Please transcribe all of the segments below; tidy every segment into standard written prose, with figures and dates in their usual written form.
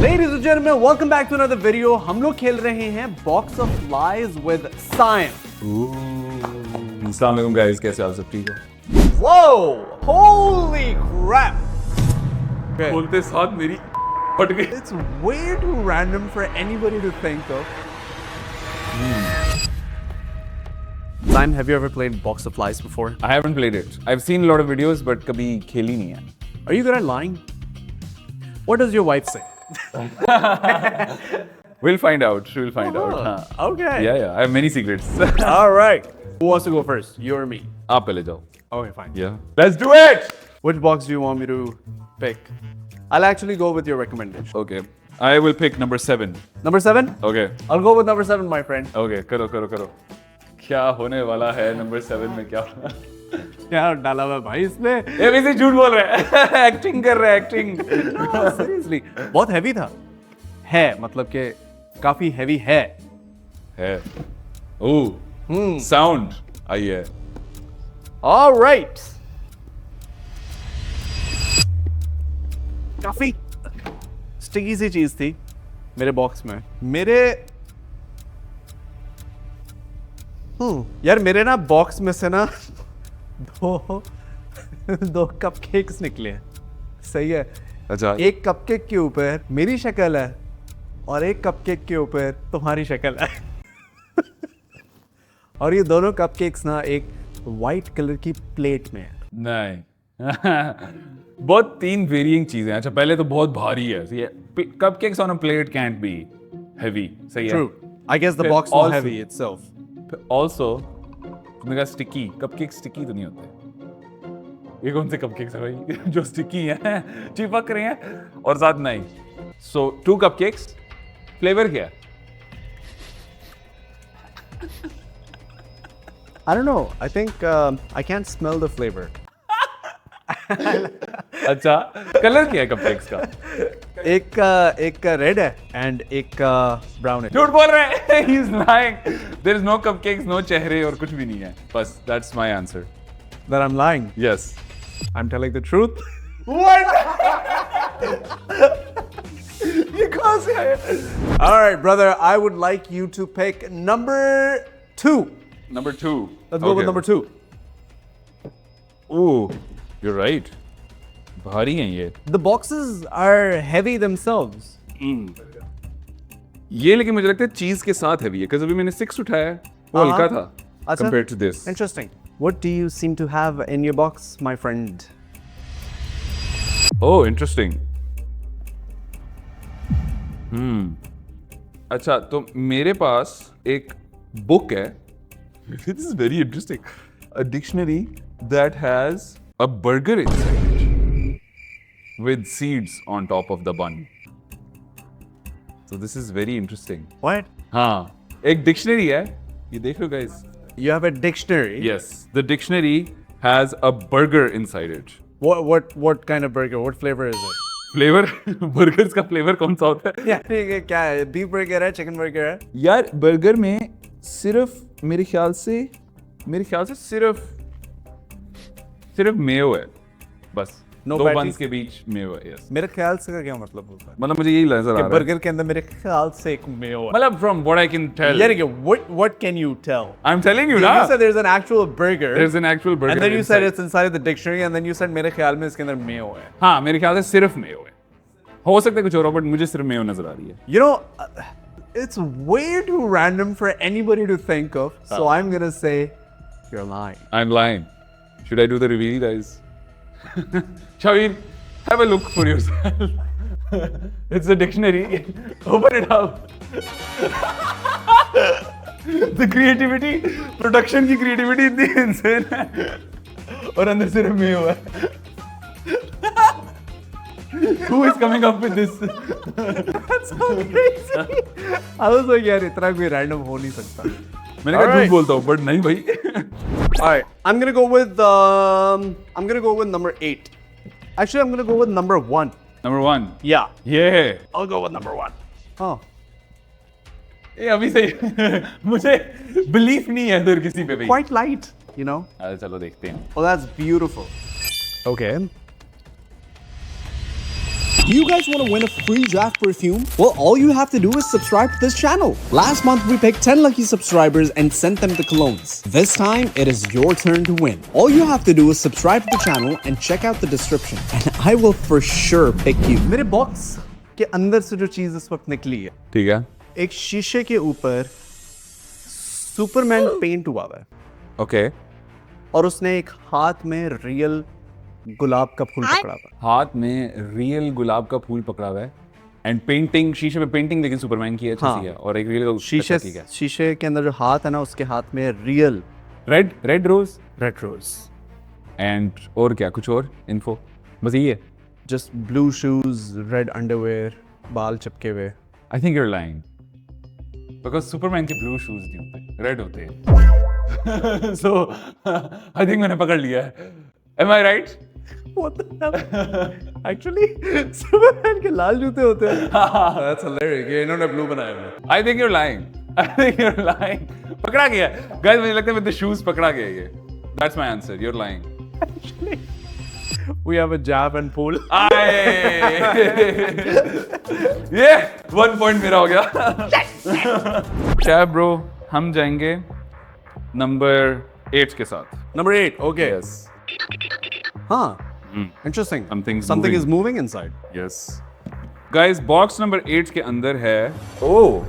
Ladies and gentlemen, welcome back to another video. हम लोग खेल रहे हैं Box of Lies with Science. अस्सलाम वालेकुम गाइस, कैसे आप सब ठीक हो? Whoa! Holy crap! Okay. बोलते साथ मेरी फट गई. It's way too random for anybody to think of. Simon, have you ever played Box of Lies before? I haven't played it. I've seen a lot of videos, but कभी खेली नहीं है. Are you good at lying? What does your wife say? We'll find out. We'll find out. हाँ. Okay. Yeah. I have many secrets. All right. Who wants to go first? You or me? आप पहले जाओ. Okay, fine. Yeah. Let's do it. Which box do you want me to pick? I'll actually go with your recommendation. Okay. I will pick number 7. Number 7? Okay. I'll go with number 7, my friend. Okay. करो. क्या होने वाला है number 7 में क्या? क्या डाला हुआ है भाई इसमें? ये वैसे झूठ बोल रहे हैं. Acting कर रहे हैं, acting. Seriously, बहुत heavy था. है मतलब कि काफी heavy है. है. Oh. Sound. आइए. All right. काफी स्टिकी सी चीज थी मेरे बॉक्स में. यार मेरे ना बॉक्स में से ना दो कपकेक्स निकले हैं. सही है. अच्छा. एक कपकेक के ऊपर मेरी शक्ल है और एक कपकेक के ऊपर तुम्हारी शक्ल है. और ये दोनों कपकेक्स ना एक वाइट कलर की प्लेट में है. नहीं. बहुत 3 वेरिएंट चीजें हैं. अच्छा, पहले तो बहुत भारी है. Cupcakes on a plate cantt B heavy. सही है. True. I guess the box was Also- heavy itself. Also तुमने कहा स्टिकी. कपकेक स्टिकी तो नहीं होते. ये कौन से कपकेक्स है भाई जो स्टिकी हैं, चिपक रहे हैं और साथ नहीं. सो 2 कपकेक्स. फ्लेवर क्या है? I don't know. I think I can't smell the flavor. अच्छा, कलर क्या है कपकेक्स का? एक का रेड है एंड एक का ब्राउन है. झूठ बोल रहे हैं. He is lying. There is no cupcakes, no चेहरे और कुछ भी नहीं है. बस that's my answer. That I'm lying. Yes. I'm telling the truth. What? ये कहाँ से आया? All right, brother. I would like you to pick number 2. Number 2. Let's go with number 2. Ooh, you're right. भारी हैं ये. The boxes are heavy themselves. ये लेकिन मुझे लगता है चीज के साथ हैवी है. क्योंकि अभी मैंने 6 उठाया है. वो हल्का था. अच्छा. Compared to this. Interesting. What do you seem to have in your box, my friend? Oh, interesting. अच्छा, तो मेरे पास एक बुक है. This is very interesting. A dictionary that has a burger inside it with seeds on top of the bun. So this is very interesting. What? हाँ, एक dictionary है. ये देख लो guys. You have a dictionary. Yes, the dictionary has a burger inside it. What kind of burger? What flavor is it? Flavour burgers का flavour कौन सा होता है? Yeah, क्या है? Beef burger है, chicken burger है? यार बर्गर में सिर्फ मेरे ख्याल से सिर्फ मेयो है बस. No 2 patties? बन्स के बीच मेयो है. यस. मेरे ख्याल से का क्या मतलब होता है? मतलब मुझे यही नजर आ रहा है. बर्गर के अंदर मेरे ख्याल से एक मेयो है. मतलब from what I can tell. यार what can you tell? I'm telling you You ना. said there's an actual burger. There's an actual burger. And then you said inside. it's inside the dictionary and then you said मेरे ख्याल में इसके अंदर Mayo है. हाँ, मेरे ख्याल से सिर्फ मेयो है. हो सकता है कुछ और, बट मुझे सिर्फ मेयो नजर आ रही है. You know, it's way too random for anybody to think of. So I'm gonna say you're lying. I'm lying. Should I do the reveal, guys? Shavir, have a look for yourself. It's a dictionary. Open it up. The creativity, production की creativity इतनी insane है. और अंदर सिर्फ Mayo है. Who is coming up with this? That's so crazy. I was like, यार इतना कोई random हो नहीं सकता. मैंने कहा झूठ बोलता हूँ, but नहीं भाई. Alright, I'm gonna go with number 8. Actually, I'm gonna go with number 1. Number 1. Yeah, Yeah. I'll go with number 1. Oh, ये अभी से मुझे belief नहीं है इधर किसी पे भी. quite light, you know. चलो देखते हैं. Oh, that's beautiful. Okay. Do you guys want to win a free draft perfume? Well, all you have to do is subscribe to this channel. Last month, we picked 10 lucky subscribers and sent them the colognes. This time, it is your turn to win. All you have to do is subscribe to the channel and check out the description. And I will for sure pick you. मेरे box के अंदर से जो चीज इस वक्त निकली है, ठीक है, एक शीशे के ऊपर सुपरमैन पेंट हुआ है ओके। और उसने एक हाथ में रियल गुलाब का फूल पकड़ा हुआ है। हाथ में रियल गुलाब का फूल पकड़ा हुआ है एंड पेंटिंग, शीशे पे पेंटिंग लेकिन सुपरमैन की है, अच्छी सी है, और एक रियल शीशे शीशे के अंदर जो हाथ है ना, उसके हाथ में रियल रेड रोज एंड और क्या कुछ और इन्फो, बस यही है। Just blue shoes, red underwear, बाल चिपके हुए। I think you're lying, because Superman के ब्लू शूज नहीं होते, रेड होते हैं। सो आई थिंक मैंने पकड़ लिया है। Am I right? What the hell? Actually, Superman के लाल जूते होते हैं। That's hilarious. ये इन्होंने ब्लू बनाया है। I think you're lying. I think you're lying. पकड़ा गया guys, मुझे लगता है with the shoes पकड़ा गया ये। That's my answer. You're lying. Actually, we have a jab and pull. ये 1 point मेरा हो गया। क्या bro, हम जाएंगे नंबर 8 के साथ। Number 8. Okay. Yes. Huh. Interesting. Something is moving inside. Yes. Guys, box number 8 के अंदर है. Oh.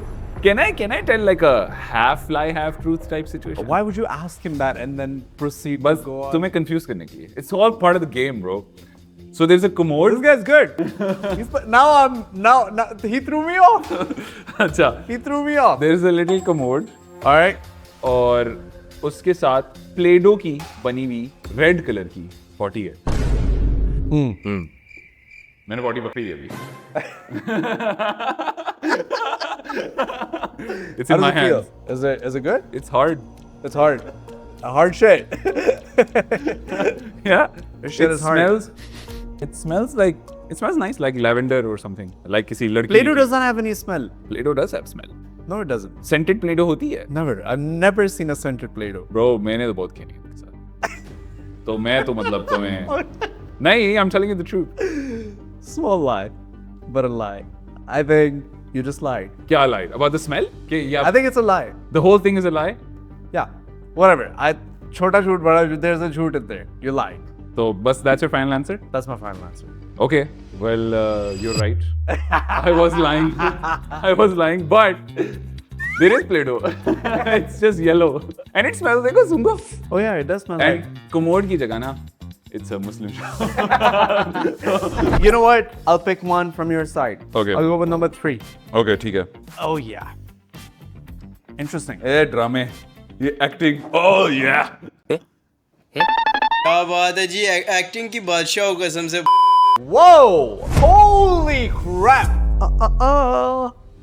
Can I tell like a half lie, half truth type situation? Why would you ask him that and then proceed? बस to go on? तुम्हें confuse करने के लिए. It's all part of the game, bro. So there's a commode. This guy's good. Now he threw me off. अच्छा. He threw me off. There's a little commode. All right. और उसके साथ Play-Doh की बनी हुई रेड कलर की 40 है। मैंने 40 पकड़ी अभी। It's in my hands. Is it good? It's hard. It's hard. A hard shit. Yeah. This shit is hard. It smells nice, like lavender or something. Like किसी लड़की। Play-Doh doesn't have any smell. Play-Doh does have smell. No, it doesn't. Scented Play-Doh होती है। Never. I've never seen a scented Play-Doh. Bro, मैंने तो बहुत खेली है उसके साथ। तो मैं तो मतलब तुम्हें नहीं, I'm telling you the truth. Small lie, but a lie. I think you just lied. क्या lied? About the smell? I think it's a lie. The whole thing is a lie? Yeah. Whatever. छोटा झूठ बड़ा झूठ, there's a झूठ in there. You lied. So, bus, that's your final answer? That's my final answer. Okay. Well, you're right. I was lying. But there is Play-Doh. It's just yellow. And it smells like a zunga. Oh yeah, it does smell And like. commode की जगह ना, it's a Muslim shop. You know what? I'll pick one from your side. Okay. I'll go with number 3. Okay, ठीक है. Oh yeah. Interesting. ये ड्रामे, ये acting. Oh yeah. क्या बात है जी, एक्टिंग की बादशाह हो कसम से। Whoa! Holy crap!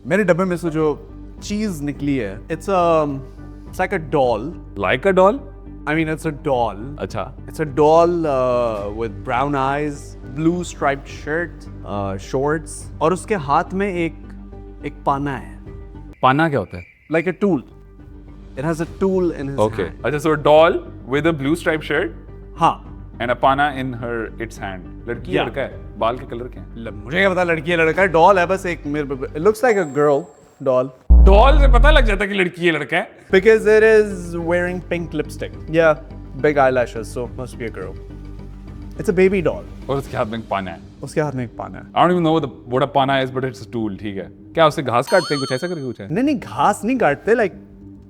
मेरे डब्बे में से जो चीज निकली है, it's like a doll. Like a doll? I mean, it's a doll. अच्छा. It's a doll with brown eyes, blue striped shirt, shorts, और उसके हाथ में एक पाना है. पाना क्या होता है? Like a tool. It has a tool in his Okay. hand. अच्छा, so a doll with a blue striped shirt हाँ. and a pana in its hand. लड़की Yeah. लड़का है? बाल के कलर क्या हैं? मुझे क्या पता लड़की है लड़का है, डॉल है बस एक मेरे पे. It looks like a girl doll. Doll से पता लग जाता है कि लड़की है लड़का है? Because it is wearing pink lipstick. Yeah, big eyelashes, so must be a girl. It's a baby doll. और उसके हाथ में एक पाना है. उसके हाथ में एक पाना है. I don't even know what a pana is, but it's a tool. ठीक है. क्या उससे घास काटते हैं, कुछ ऐसा करके कुछ है? नहीं घास नहीं काटते, like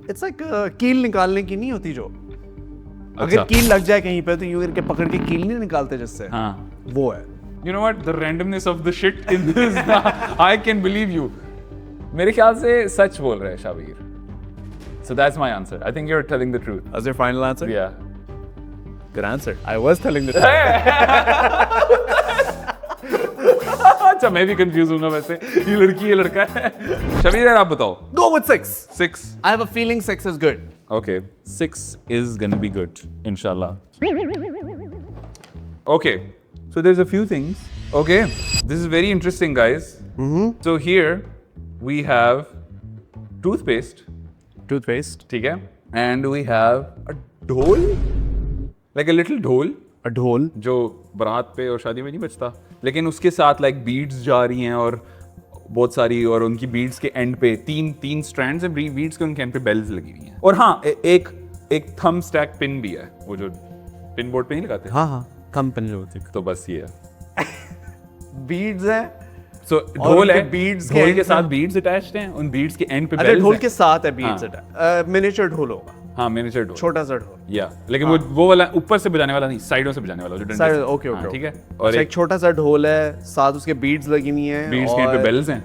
it's like कील निकालने की नहीं होती जो. अगर कील लग जाए कहीं पे तो यूं करके पकड़ के कील नहीं निकालते जिससे. हाँ. वो है. You know what? The randomness of the shit in this, I can believe you. मेरे ख्याल से सच बोल रहा है Shabir. So that's my answer. I think you're telling the truth. That's your final answer? Yeah. Good answer. I was telling the truth. अच्छा, मैं भी confuse हूँ वैसे. ये लड़की है लड़का है. शबीर यार आप बताओ. Go with 6. 6. I have a feeling 6 is good. Okay. 6 is gonna be good, inshallah. Okay. So there's a few things. Okay. This is very interesting, guys. So here we have toothpaste. Toothpaste. ठीक है. And we have a dhol. Like a little dhol. A dhol. जो बारात पे और शादी में नहीं बजता. लेकिन उसके साथ लाइक बीड्स जा रही हैं और बहुत सारी, और उनकी बीड्स के एंड पे तीन स्ट्रैंड्स हैं बीड्स के, उनके एंड पे बेल्स लगी हुई हैं। और हाँ, एक थंब स्टैक पिन भी है, वो जो पिन बोर्ड पे नहीं लगाते। हाँ कंपनी होती है। तो बस ये है। बीड्स हैं। सो और ढोल है, उनके beads ढोल के के end साथ पे- बीड्स अटैच्ड हैं, उन बीड्स के एंड पे अच्छा बेल्स ढोल हैं। के साथ है बीड्स हाँ। मिनिएचर ढोल होगा, हाँ, मिनिएचर ढोल, छोटा सा ढोल। या लेकिन वो वाला ऊपर से बजाने वाला नहीं, साइडों से बजाने वाला जो डंडे साइड से। ओके हाँ, ओके ठीक है। और और एक छोटा सा ढोल है, साथ उसके बीड्स लगी हुई हैं, बीड्स के एंड पे बेल्स हैं,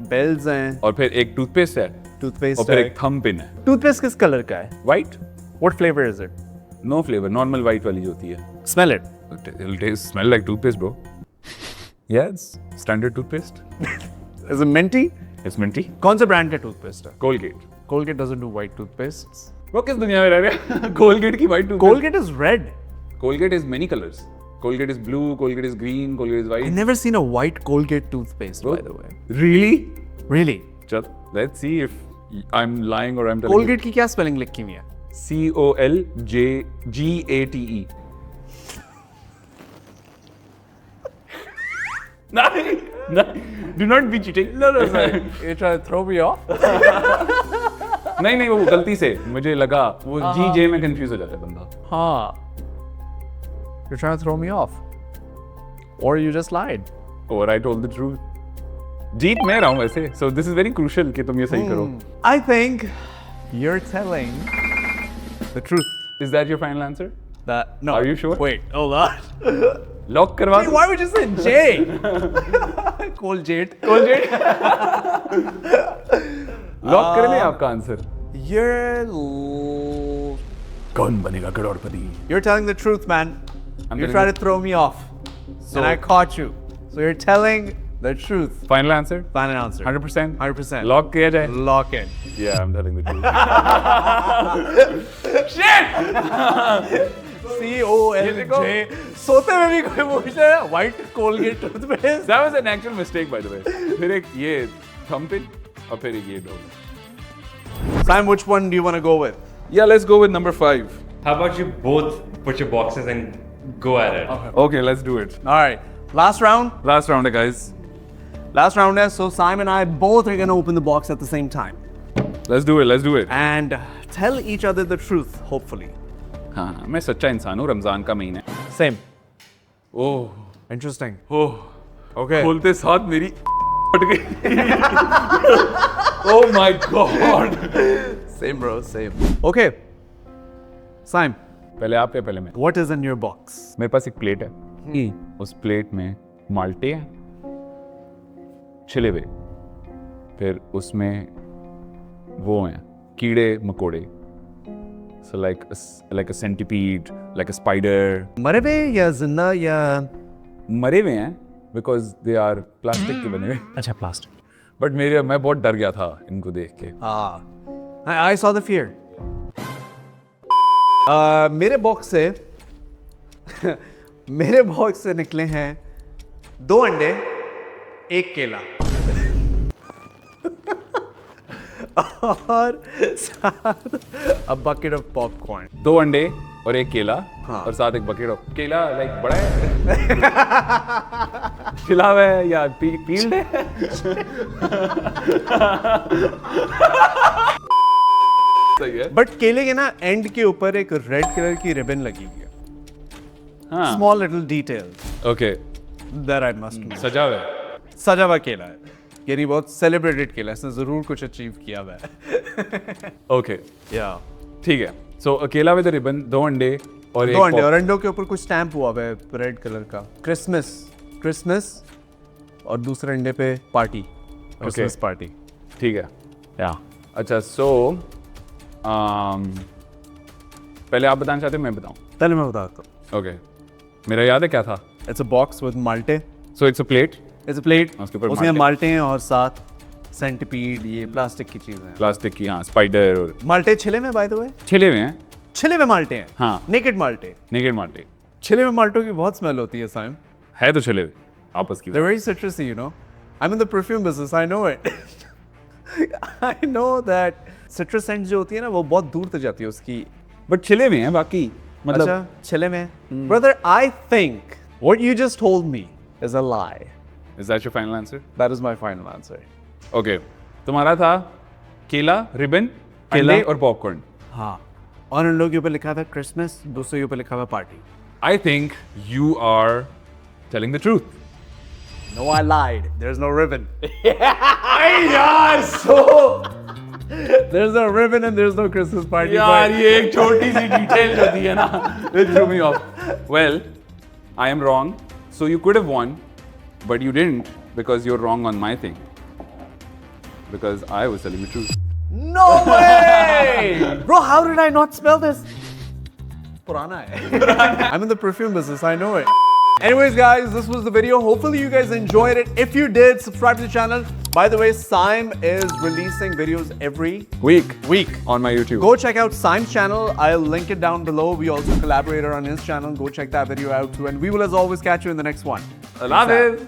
बेल्स हैं, और फिर एक टूथपेस्ट है, टूथपेस्ट और फिर है। एक थंब पिन है। टूथपेस्ट किस कलर का है? White, what flavour is it? No flavour, normal white वाली जो होती है। Smell it. It'll taste smell like toothpaste, bro. Yeah, it's standard toothpaste. Is it Minty? It's minty. कौन से ब्रांड का टूथपेस्ट है? Colgate. Colgate doesn't do white toothpaste. वो किस दुनिया में रह रहे हैं? Colgate की white toothpaste. Colgate is red. Colgate is many colors. Colgate is blue, Colgate is green, Colgate is I white. Never seen a white Colgate toothpaste by the way. Really? Really? Chal, let's see if I'm lying or I'm telling Colgate की क्या spelling लिखी हुई है? you. COLGATE. No, do not be cheating. No, sorry. You're trying to throw me off? नहीं, वो गलती से मुझे लगा वो GJ में कंफ्यूज हो जाता है बंदा। हाँ. You're trying to throw me off? Or you just lied? Or I told the truth. जीत मैं रहा हूँ वैसे, so this is very crucial कि तुम ये सही करो। I think you're telling the truth. Is that your final answer? That no. Are you sure? Wait, hold on. Lock करवा Wait, why would you say J? Colgate. Colgate. Lock कर लें आपका answer. कौन बनेगा करोड़पति? You're telling the truth, man. You're telling trying the- to throw me off, So- and I caught you. So you're telling the truth. Final answer? Final answer. 100%? 100%. Lock किया जाए? Lock in. Yeah, I'm telling the truth. C-O-L-J. सोते में भी कोई पूछ रहा है white Colgate toothpaste. That was an actual mistake, by the way. फिर एक ये thumb pin और फिर एक ये डोल। Sam, which one do you want to go with? Yeah, let's go with number 5. How about you both put your boxes and go at it? Okay, let's do it. All right. Last round. Last round, guys. Last round is so Sam and I both are gonna open the box at the same time Let's do it. Let's do it. and tell each other the truth. Hopefully. हाँ, मैं सच्चा इंसान हूँ, रमजान का महीना है। Same. ओह, Interesting. ओह, Okay. खोलते साथ मेरी फट गई। Oh my God. Same, bro. Same. Okay. Sam, पहले आप या पहले मैं? what is in your box? मेरे पास एक प्लेट है। उस प्लेट में माल्टे हैं, छिले हुए, फिर उसमें वो हैं कीड़े मकोड़े, so like a centipede, like a spider. मरे हुए या जिंदा या मरे हुए हैं because they are plastic के बने हुए। अच्छा प्लास्टिक. बट मैं बहुत डर गया था इनको देख के। I saw the fear. मेरे बॉक्स से मेरे बॉक्स से निकले हैं 2 अंडे, 1 केला और साथ a bucket of popcorn. 2 अंडे और 1 केला, हाँ। और साथ एक बकेट ऑफ केला, लाइक बड़ा है, छिला हुआ है या पील्ड है। सही है। बट केले के ना एंड के ऊपर एक रेड कलर की रिबन लगी हुई है. हाँ, small little detail okay, that I must. सजा हुआ है। सजा हुआ केला है, यानी बहुत सेलिब्रेटेड केला है, इसने जरूर कुछ अचीव किया हुआ है. ओके, या ठीक है। सो अकेला विद रिबन, 2 अंडे और 2 अंडे, और अंडों के ऊपर कुछ स्टैम्प हुआ हुआ है रेड कलर का, क्रिसमस, और दूसरे अंडे पे पार्टी, क्रिसमस पार्टी. ठीक है। या अच्छा, सो पहले आप बताना चाहते हैं, मैं बताऊं? पहले मैं बताता हूँ. ओके, मेरा याद है क्या था? इट्स अ बॉक्स विद माल्टे. So it's a plate, it's a plate, उसके ऊपर उसमें माल्टे। माल्टे हैं और साथ सेंटिपीड, ये प्लास्टिक की चीजें हैं. प्लास्टिक की, हाँ, स्पाइडर और माल्टे छिले में, बाय द वे, छिले हुए हैं। छिले में माल्टे हैं. हाँ। नेकेड माल्टे. नेकेड माल्टे छिले में माल्टों की बहुत स्मेल होती है साइम. है तो छिले हुए आपस की। They're very citrusy, you know. I'm in the perfume business, I know it. I know that citrus scent जो होती है ना, वो बहुत दूर तक जाती है उसकी. बट छिले हुए हैं बाकी, मतलब अच्छा, छिले में. Brother, I think what you just told me is a lie. Is that your final answer? That is my final answer. Okay. तुम्हारा था केला, रिबन, केला। अंडे और पॉपकॉर्न. हाँ. और उन लोगों के ऊपर लिखा था क्रिसमस, दूसरे के ऊपर लिखा था party. I think you are telling the truth. No, I lied. There's no ribbon. There's no ribbon and there's no Christmas party. यार but- ये एक छोटी सी डिटेल होती है ना. It threw me off. Well, I am wrong. So you could have won, but you didn't because you're wrong on my thing. Because I was telling the truth. No way! Bro, how did I not smell this? Purana hai. I'm in the perfume business, I know it. Anyways, guys, this was the video. Hopefully, you guys enjoyed it. If you did, subscribe to the channel. By the way, Syme is releasing videos every week On my YouTube. Go check out Syme's channel. I'll link it down below. We also collaborated on his channel. Go check that video out too. And we will, as always, catch you in the next one. I love it.